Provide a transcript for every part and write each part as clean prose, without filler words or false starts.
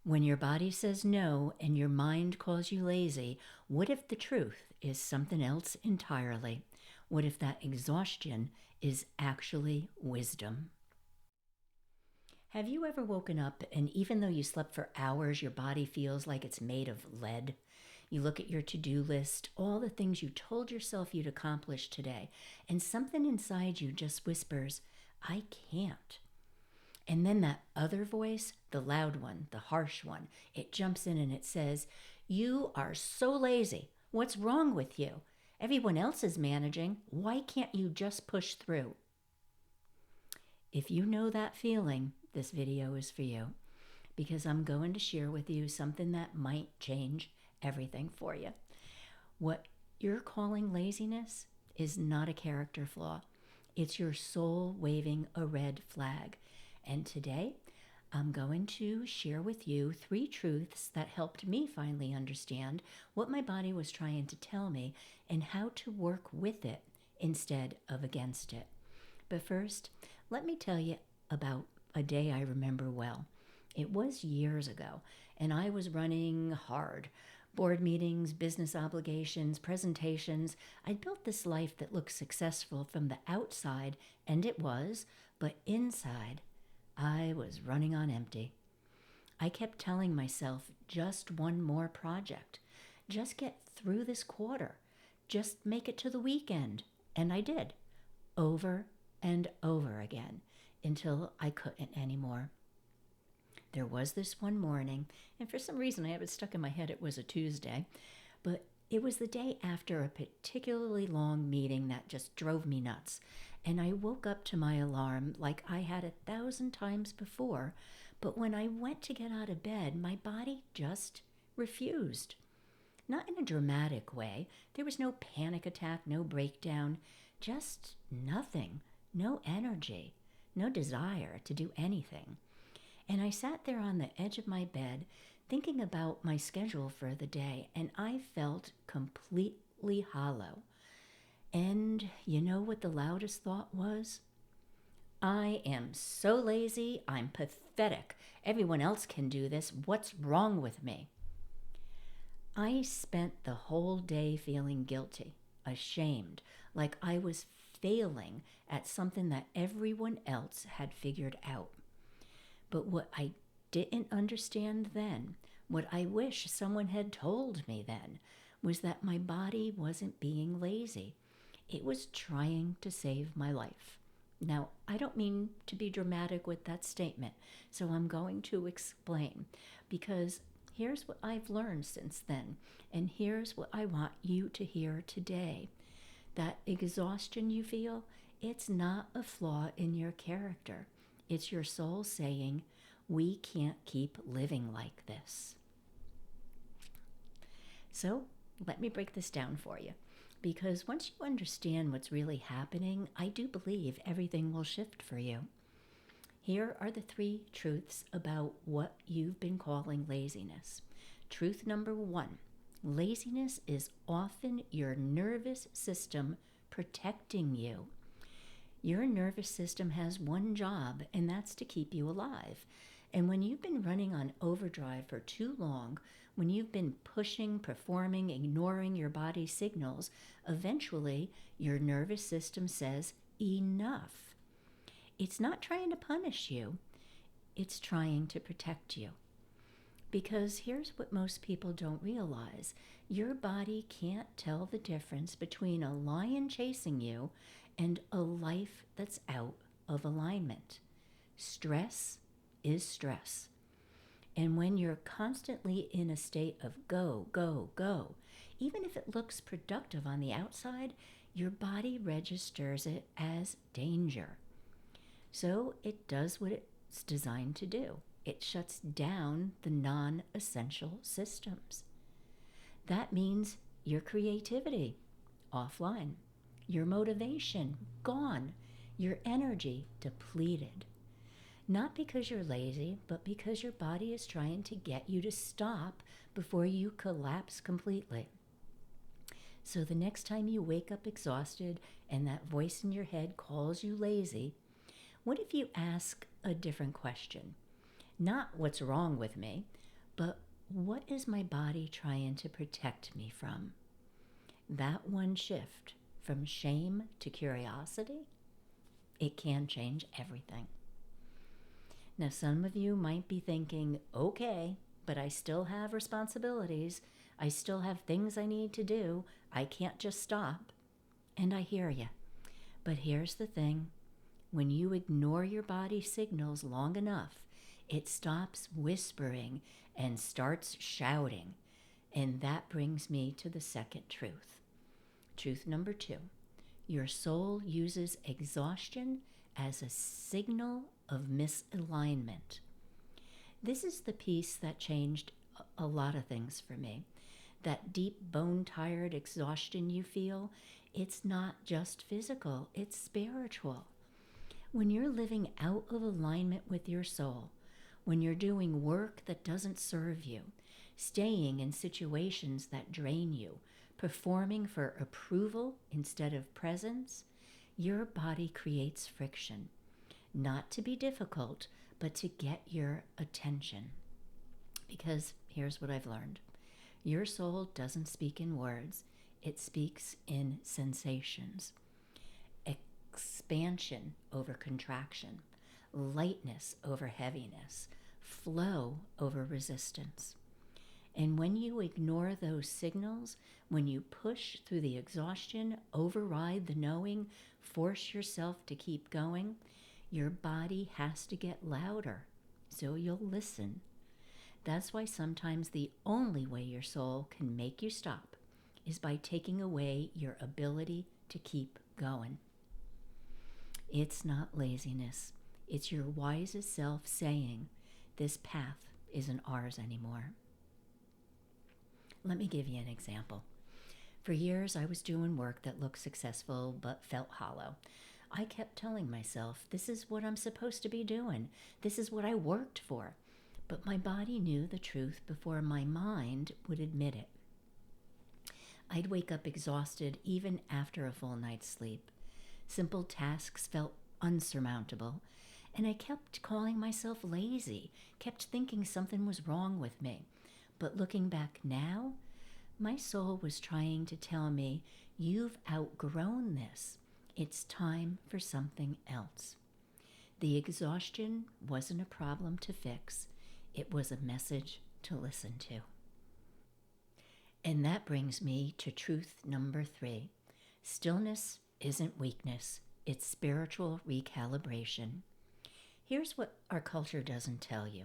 When your body says no and your mind calls you lazy, what if the truth is something else entirely? What if that exhaustion is actually wisdom? Have you ever woken up and even though you slept for hours, your body feels like it's made of lead? You look at your to-do list, all the things you told yourself you'd accomplish today, and something inside you just whispers, I can't. And then that other voice, the loud one, the harsh one, it jumps in and it says, you are so lazy. What's wrong with you? Everyone else is managing. Why can't you just push through? If you know that feeling, this video is for you because I'm going to share with you something that might change everything for you. What you're calling laziness is not a character flaw. It's your soul waving a red flag. And today, I'm going to share with you 3 truths that helped me finally understand what my body was trying to tell me and how to work with it instead of against it. But first, let me tell you about a day I remember well. It was years ago, and I was running hard. Board meetings, business obligations, presentations. I'd built this life that looked successful from the outside, and it was, but inside, I was running on empty. I kept telling myself, just one more project. Just get through this quarter. Just make it to the weekend. And I did, over and over again, until I couldn't anymore. There was this one morning, and for some reason I have it stuck in my head it was a Tuesday, but it was the day after a particularly long meeting that just drove me nuts. And I woke up to my alarm like I had 1,000 times before, but when I went to get out of bed, my body just refused. Not in a dramatic way. There was no panic attack, no breakdown, just nothing, no energy, no desire to do anything. And I sat there on the edge of my bed thinking about my schedule for the day, and I felt completely hollow. And you know what the loudest thought was? I am so lazy, I'm pathetic. Everyone else can do this. What's wrong with me? I spent the whole day feeling guilty, ashamed, like I was failing at something that everyone else had figured out. But what I didn't understand then, what I wish someone had told me then, was that my body wasn't being lazy. It was trying to save my life. Now, I don't mean to be dramatic with that statement, so I'm going to explain, because here's what I've learned since then, and here's what I want you to hear today. That exhaustion you feel, it's not a flaw in your character. It's your soul saying, we can't keep living like this. So, let me break this down for you. Because once you understand what's really happening, I do believe everything will shift for you. Here are the 3 truths about what you've been calling laziness. Truth number 1, laziness is often your nervous system protecting you. Your nervous system has one job, and that's to keep you alive. And when you've been running on overdrive for too long, when you've been pushing, performing, ignoring your body's signals, eventually your nervous system says, enough. It's not trying to punish you. It's trying to protect you. Because here's what most people don't realize. Your body can't tell the difference between a lion chasing you and a life that's out of alignment. Stress is stress. And when you're constantly in a state of go, go, go, even if it looks productive on the outside, your body registers it as danger. So it does what it's designed to do. It shuts down the non-essential systems. That means your creativity, offline. Your motivation, gone. Your energy, depleted. Not because you're lazy, but because your body is trying to get you to stop before you collapse completely. So the next time you wake up exhausted and that voice in your head calls you lazy, what if you ask a different question? Not what's wrong with me, But what is my body trying to protect me from? That one shift from shame to curiosity, it can change everything. Now, some of you might be thinking, okay, but I still have responsibilities. I still have things I need to do. I can't just stop. And I hear you. But here's the thing. When you ignore your body signals long enough, it stops whispering and starts shouting. And that brings me to the second truth. Truth number 2. Your soul uses exhaustion as a signal of misalignment. This is the piece that changed a lot of things for me. That deep, bone-tired exhaustion you feel, it's not just physical, it's spiritual. When you're living out of alignment with your soul, when you're doing work that doesn't serve you, staying in situations that drain you, performing for approval instead of presence, your body creates friction. Not to be difficult, but to get your attention. Because here's what I've learned. Your soul doesn't speak in words, it speaks in sensations. Expansion over contraction, lightness over heaviness, flow over resistance. And when you ignore those signals, when you push through the exhaustion, override the knowing, force yourself to keep going, your body has to get louder, so you'll listen. That's why sometimes the only way your soul can make you stop is by taking away your ability to keep going. It's not laziness. It's your wisest self saying, this path isn't ours anymore. Let me give you an example. For years, I was doing work that looked successful but felt hollow. I kept telling myself, this is what I'm supposed to be doing. This is what I worked for. But my body knew the truth before my mind would admit it. I'd wake up exhausted even after a full night's sleep. Simple tasks felt unsurmountable, and I kept calling myself lazy, kept thinking something was wrong with me. But looking back now, my soul was trying to tell me, you've outgrown this. It's time for something else. The exhaustion wasn't a problem to fix. It was a message to listen to. And that brings me to truth number 3. Stillness isn't weakness. It's spiritual recalibration. Here's what our culture doesn't tell you.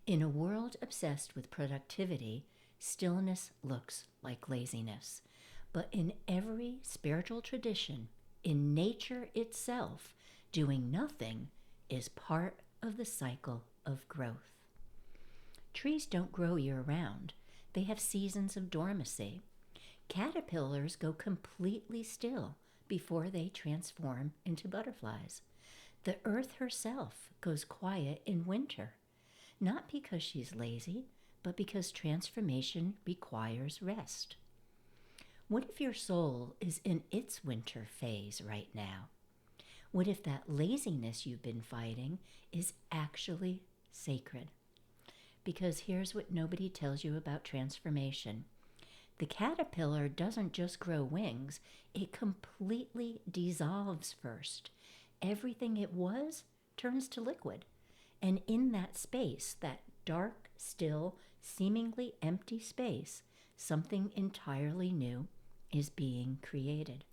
In a world obsessed with productivity, stillness looks like laziness. But in every spiritual tradition, in nature itself, doing nothing is part of the cycle of growth. Trees don't grow year-round. They have seasons of dormancy. Caterpillars go completely still before they transform into butterflies. The earth herself goes quiet in winter, not because she's lazy, but because transformation requires rest. What if your soul is in its winter phase right now? What if that laziness you've been fighting is actually sacred? Because here's what nobody tells you about transformation. The caterpillar doesn't just grow wings, it completely dissolves first. Everything it was turns to liquid. And in that space, that dark, still, seemingly empty space, something entirely new is being created.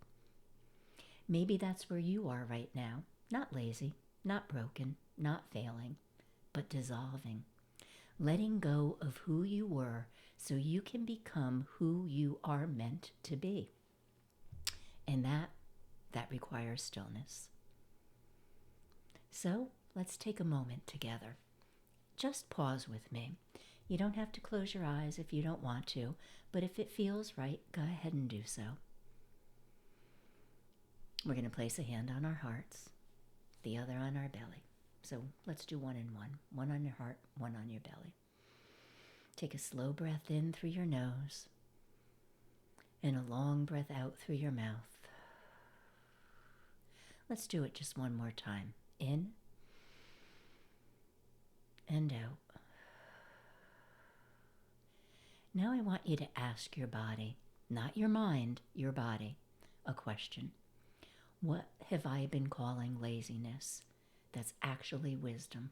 Maybe that's where you are right now. Not lazy, not broken, not failing, but dissolving. Letting go of who you were so you can become who you are meant to be. And that requires stillness. So let's take a moment together. Just pause with me. You don't have to close your eyes if you don't want to, but if it feels right, go ahead and do so. We're going to place a hand on our hearts, the other on our belly. So let's do one and one. One on your heart, one on your belly. Take a slow breath in through your nose and a long breath out through your mouth. Let's do it just one more time. In and out. Now I want you to ask your body, not your mind, your body, a question. What have I been calling laziness that's actually wisdom?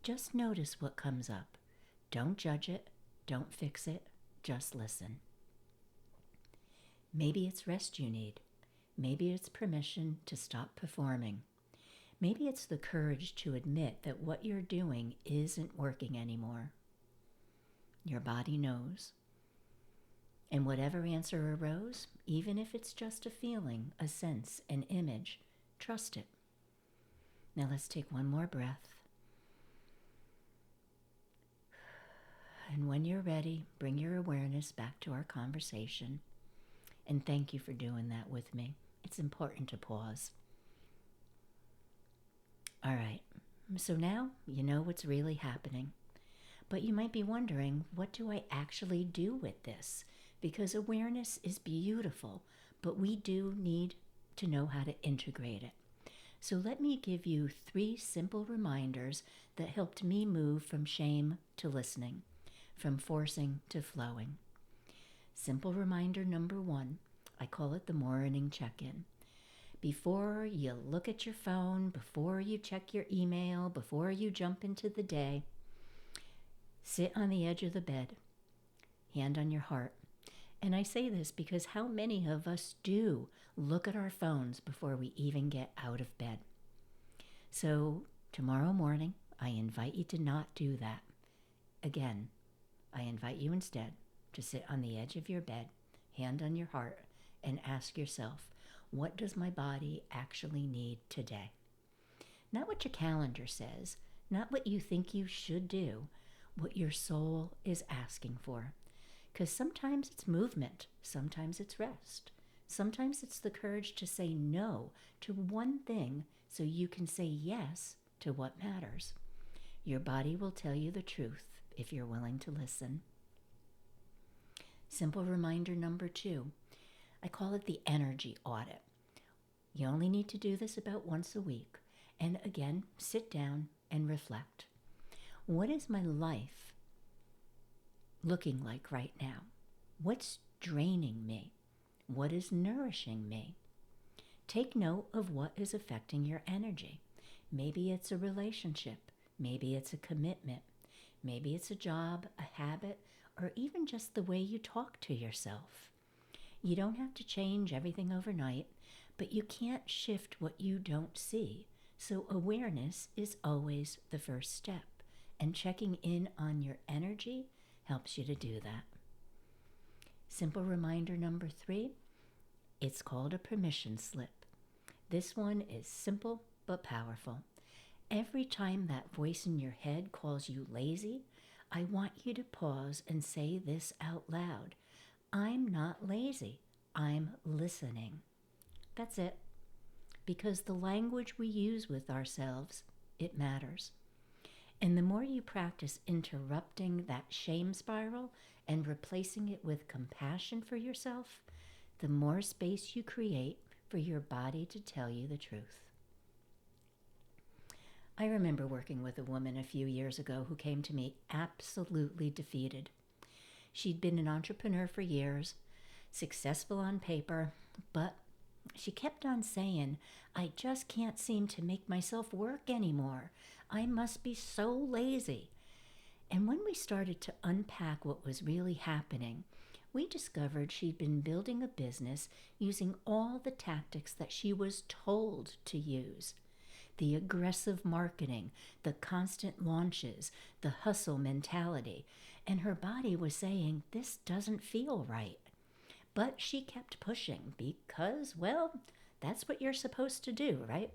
Just notice what comes up. Don't judge it. Don't fix it. Just listen. Maybe it's rest you need. Maybe it's permission to stop performing. Maybe it's the courage to admit that what you're doing isn't working anymore. Your body knows. And whatever answer arose, even if it's just a feeling, a sense, an image, trust it. Now let's take one more breath. And when you're ready, bring your awareness back to our conversation. And thank you for doing that with me. It's important to pause. All right, so now you know what's really happening. But you might be wondering, what do I actually do with this? Because awareness is beautiful, but we do need to know how to integrate it. So let me give you 3 simple reminders that helped me move from shame to listening, from forcing to flowing. Simple reminder number 1, I call it the morning check-in. Before you look at your phone, before you check your email, before you jump into the day, sit on the edge of the bed, hand on your heart. And I say this because how many of us do look at our phones before we even get out of bed? So tomorrow morning, I invite you to not do that. Again, I invite you instead to sit on the edge of your bed, hand on your heart, and ask yourself, what does my body actually need today? Not what your calendar says, not what you think you should do, what your soul is asking for. Because sometimes it's movement, sometimes it's rest, sometimes it's the courage to say no to one thing so you can say yes to what matters. Your body will tell you the truth if you're willing to listen. Simple reminder number 2, I call it the energy audit. You only need to do this about once a week. And again, sit down and reflect. What is my life looking like right now? What's draining me? What is nourishing me? Take note of what is affecting your energy. Maybe it's a relationship. Maybe it's a commitment. Maybe it's a job, a habit, or even just the way you talk to yourself. You don't have to change everything overnight, but you can't shift what you don't see. So awareness is always the first step, and checking in on your energy helps you to do that. Simple reminder number 3, it's called a permission slip. This one is simple but powerful. Every time that voice in your head calls you lazy, I want you to pause and say this out loud. I'm not lazy, I'm listening. That's it. Because the language we use with ourselves, it matters. And the more you practice interrupting that shame spiral and replacing it with compassion for yourself, the more space you create for your body to tell you the truth. I remember working with a woman a few years ago who came to me absolutely defeated. She'd been an entrepreneur for years, successful on paper, but she kept on saying, I just can't seem to make myself work anymore. I must be so lazy. And when we started to unpack what was really happening, we discovered she'd been building a business using all the tactics that she was told to use. The aggressive marketing, the constant launches, the hustle mentality. And her body was saying, this doesn't feel right. But she kept pushing because, well, that's what you're supposed to do, right?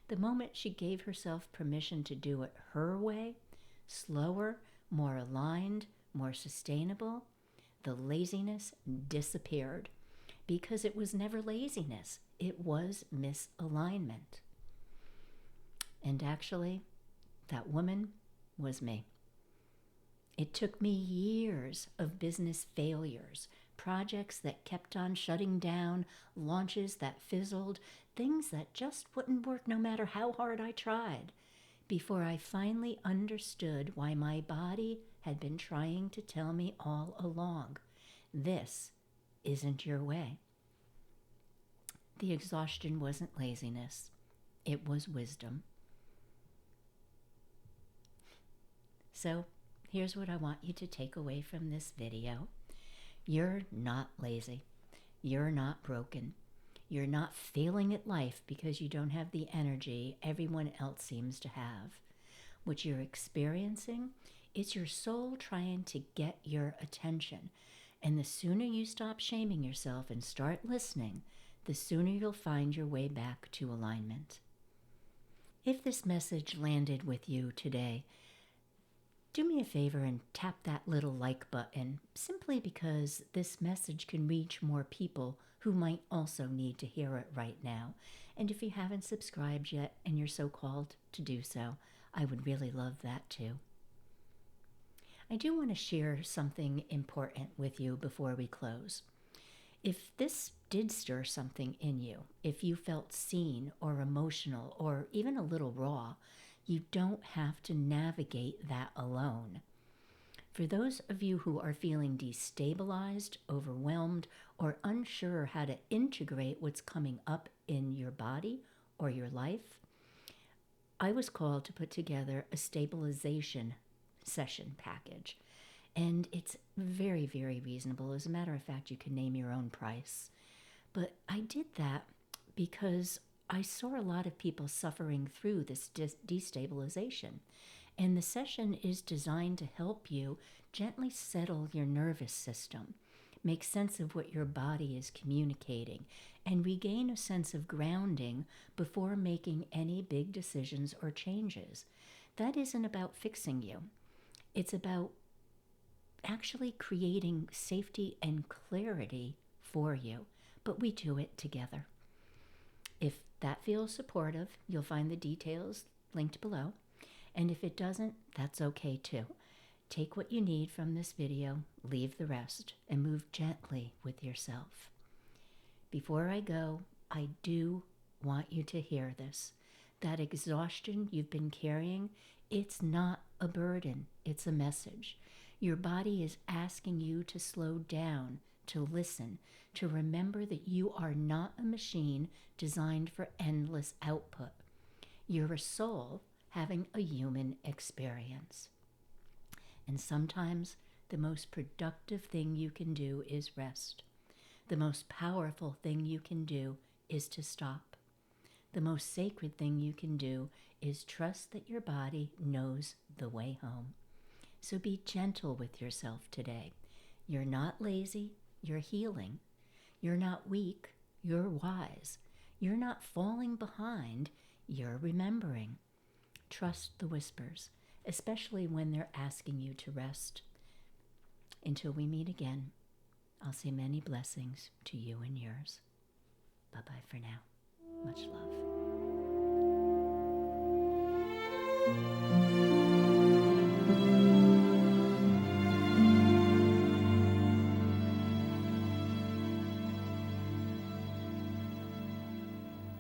The moment she gave herself permission to do it her way, slower, more aligned, more sustainable, the laziness disappeared because it was never laziness. It was misalignment. And actually, that woman was me. It took me years of business failures, projects that kept on shutting down, launches that fizzled, things that just wouldn't work no matter how hard I tried, before I finally understood why my body had been trying to tell me all along, this isn't your way. The exhaustion wasn't laziness, it was wisdom. So here's what I want you to take away from this video. You're not lazy. You're not broken. You're not failing at life because you don't have the energy everyone else seems to have. What you're experiencing is your soul trying to get your attention. And the sooner you stop shaming yourself and start listening, the sooner you'll find your way back to alignment. If this message landed with you today, do me a favor and tap that little like button, simply because this message can reach more people who might also need to hear it right now. And if you haven't subscribed yet and you're so called to do so, I would really love that too. I do want to share something important with you before we close. If this did stir something in you, if you felt seen or emotional or even a little raw, you don't have to navigate that alone. For those of you who are feeling destabilized, overwhelmed, or unsure how to integrate what's coming up in your body or your life, I was called to put together a stabilization session package. And it's very, very reasonable. As a matter of fact, you can name your own price. But I did that because I saw a lot of people suffering through this destabilization. And the session is designed to help you gently settle your nervous system, make sense of what your body is communicating, and regain a sense of grounding before making any big decisions or changes. That isn't about fixing you. It's about actually creating safety and clarity for you. But we do it together. If that feels supportive, you'll find the details linked below. And if it doesn't, that's okay too. Take what you need from this video, leave the rest, and move gently with yourself. Before I go, I do want you to hear this. That exhaustion you've been carrying, it's not a burden, it's a message. Your body is asking you to slow down, to listen, to remember that you are not a machine designed for endless output. You're a soul having a human experience. And sometimes the most productive thing you can do is rest. The most powerful thing you can do is to stop. The most sacred thing you can do is trust that your body knows the way home. So be gentle with yourself today. You're not lazy, you're healing. You're not weak, you're wise. You're not falling behind, you're remembering. Trust the whispers, especially when they're asking you to rest. Until we meet again, I'll say many blessings to you and yours. Bye-bye for now. Much love.